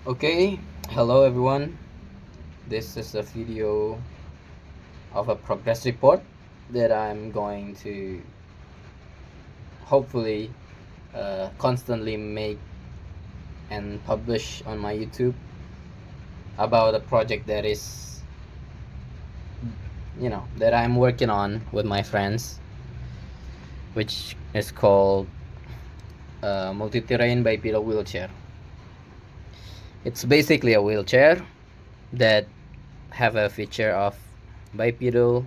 Okay, hello everyone. This is a video of a progress report that I'm going to hopefully constantly make and publish on my YouTube about a project that is, that I'm working on with my friends, which is called Multi-Terrain Bipedal Wheelchair. It's basically a wheelchair that have a feature of bipedal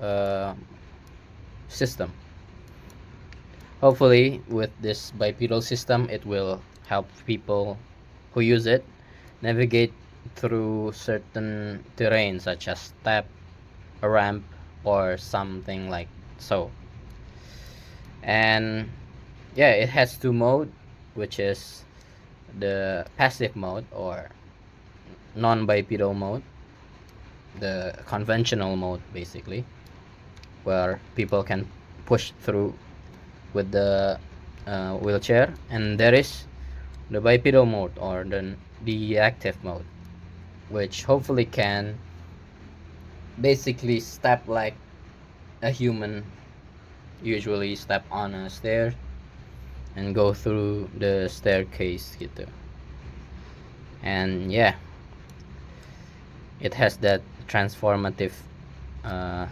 uh, system. Hopefully, with this bipedal system, it will help people who use it navigate through certain terrain, such as step, a ramp, or something like so. And yeah, it has two mode, which is the passive mode or non-bipedal mode, the conventional mode basically, where people can push through with the wheelchair, and there is the bipedal mode or the active mode, which hopefully can basically step like a human usually step on a stair and go through the staircase gitu. And yeah, it has that transformative uh,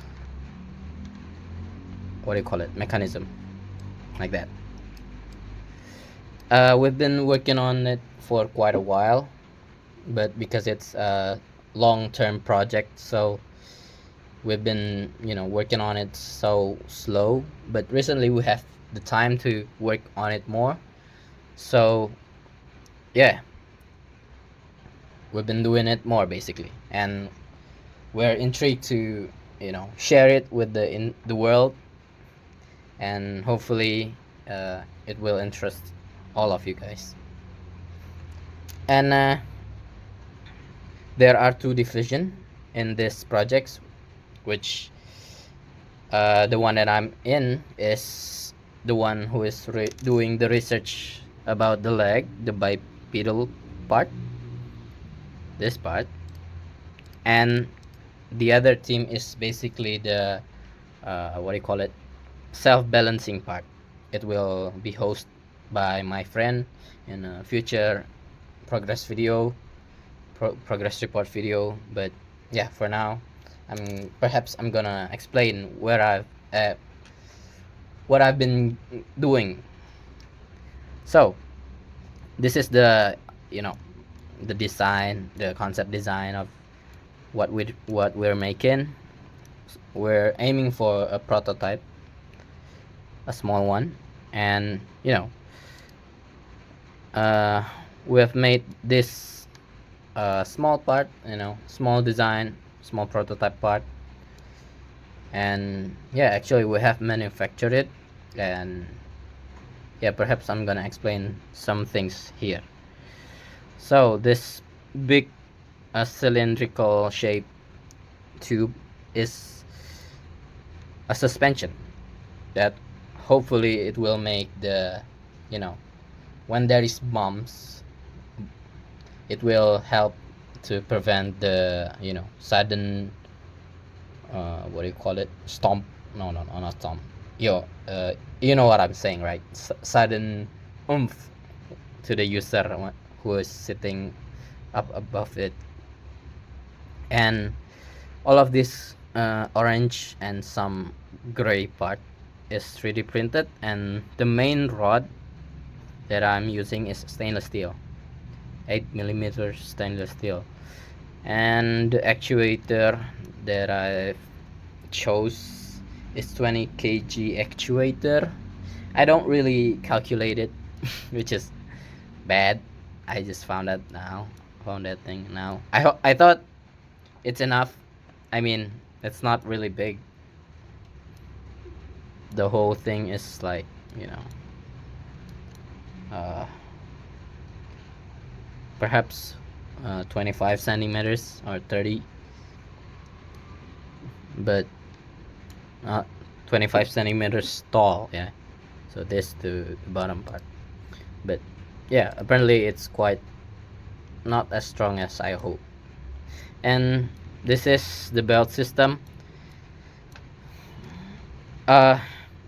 what do you call it, mechanism like that. We've been working on it for quite a while, but because it's a long-term project, so we've been working on it so slow. But recently we have the time to work on it more, so yeah, we've been doing it more basically, and we're intrigued to share it with the world, and hopefully it will interest all of you guys. And there are two divisions in this project, which the one that I'm in is the one who is doing the research about the leg, the bipedal part, this part, and the other team is basically the what do you call it, self-balancing part. It will be hosted by my friend in a future progress video, progress report video. But yeah, for now, I'm gonna explain what I've been doing. So this is the you know the design, the concept design of what we're making. We're aiming for a prototype, a small one, and uh, we have made this small part, small design, small prototype part, and yeah, actually we have manufactured it, and yeah, perhaps I'm gonna explain some things here. So this big cylindrical shape tube is a suspension that hopefully it will make the you know when there is bumps, it will help to prevent the sudden what do you call it, stomp, no, not stomp, you know what I'm saying, right? Sudden oomph to the user who is sitting up above it. And all of this orange and some gray part is 3D printed, and the main rod that I'm using is stainless steel, 8 millimeter stainless steel, and the actuator that I chose is 20 kg actuator. I don't really calculate it, which is bad. I just found that thing now. I thought it's enough. I mean, it's not really big. The whole thing is like, uh, perhaps 25 centimeters or 30, but not 25 centimeters tall. Yeah, so this to the bottom part. But yeah, apparently it's quite not as strong as I hope. And this is the belt system. uh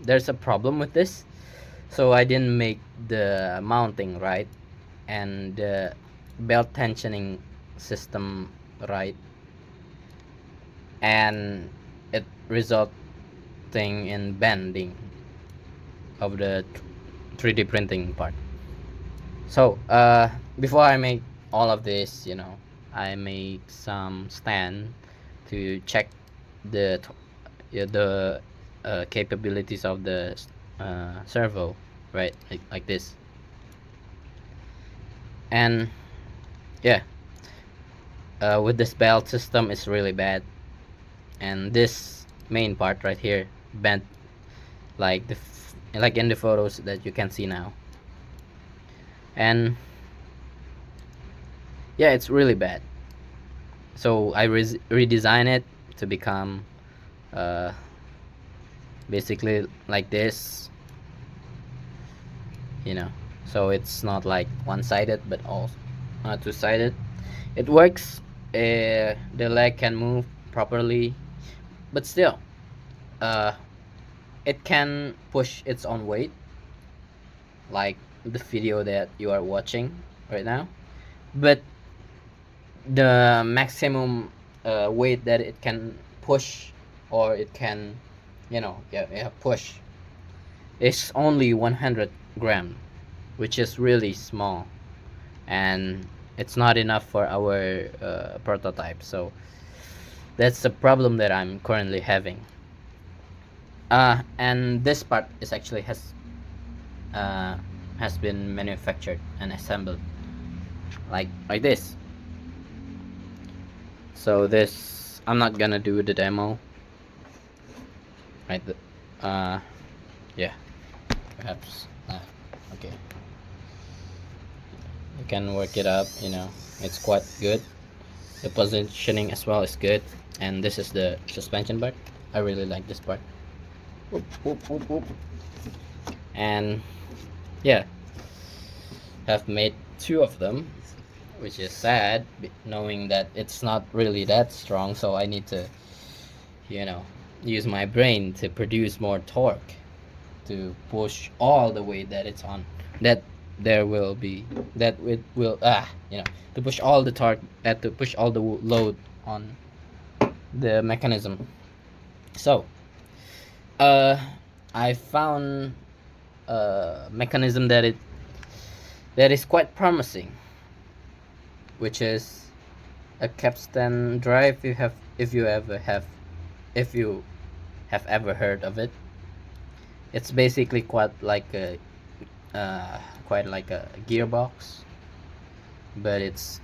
there's a problem with this, so I didn't make the mounting right and the belt tensioning system right, and it resulting in bending of the 3D printing part. So before I make all of this, I make some stand to check the the capabilities of the servo, right? Like this. And yeah, with this belt system is really bad, and this main part right here bent like like in the photos that you can see now. And yeah, it's really bad. So I redesign it to become uh, basically like this, so it's not like one-sided but also two-sided. It works. The leg can move properly, but still uh, it can push its own weight, like the video that you are watching right now. But the maximum weight that it can push, or it can push, is only 100 gram, which is really small, and it's not enough for our prototype. So that's the problem that I'm currently having. And this part is actually has been manufactured and assembled like this. So this, I'm not gonna do the demo, right? Yeah, perhaps. Okay, you can work it up. It's quite good. The positioning as well is good, and this is the suspension part. I really like this part. Whoop, whoop, whoop, whoop. And yeah, have made two of them, which is sad, knowing that it's not really that strong. So I need to use my brain to produce more torque to push all the weight that it's on, that there will be, that it will to push all the torque, to push all the load on the mechanism. So I found a mechanism that is quite promising, which is a capstan drive. If you have ever heard of it. It's basically quite like a gearbox, but it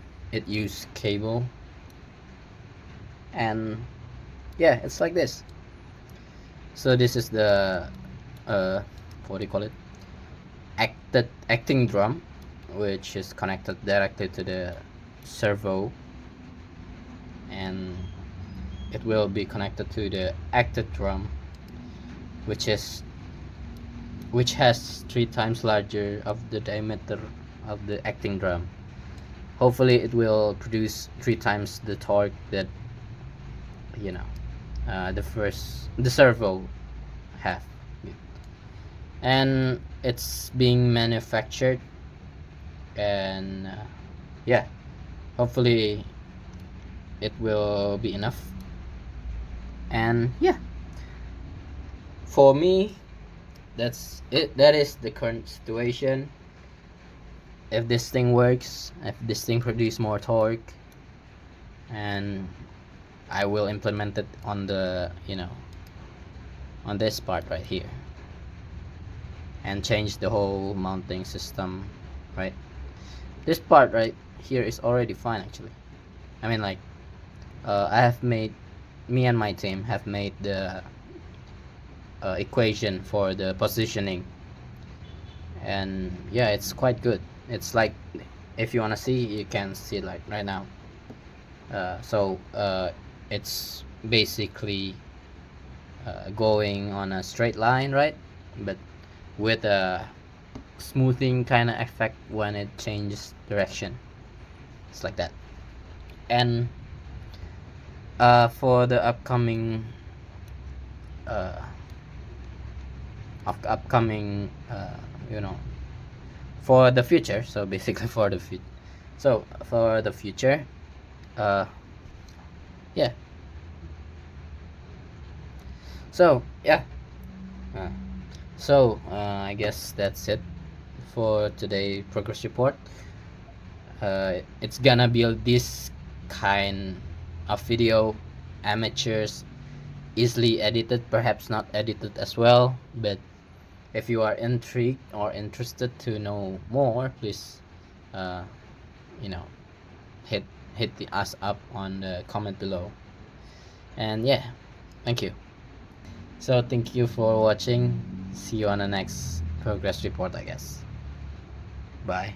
uses cable, and yeah, it's like this. So this is the what do you call it, acting drum, which is connected directly to the servo, and it will be connected to the acted drum, which has 3 times larger of the diameter of the acting drum. Hopefully it will produce 3 times the torque that the servo have. And it's being manufactured, and yeah, hopefully it will be enough. And yeah, for me, that's it. That is the current situation. If this thing works, if this thing produces more torque, and I will implement it on the on this part right here, and change the whole mounting system, right? This part right here is already fine, actually. I mean, like, me and my team have made the equation for the positioning, and yeah, it's quite good. It's like, if you want to see, you can see like right now. So it's basically going on a straight line, right? But with a smoothing kind of effect when it changes direction. it's like that. And for the upcoming you know, for the future, so basically for the future, yeah, so yeah, uh, I guess that's it for today progress report. It's gonna build this kind of video, amateurs, easily edited, perhaps not edited as well, but if you are intrigued or interested to know more, please uh, you know, hit us up on the comment below. And yeah, thank you. So thank you for watching. See you on the next progress report, I guess. Bye.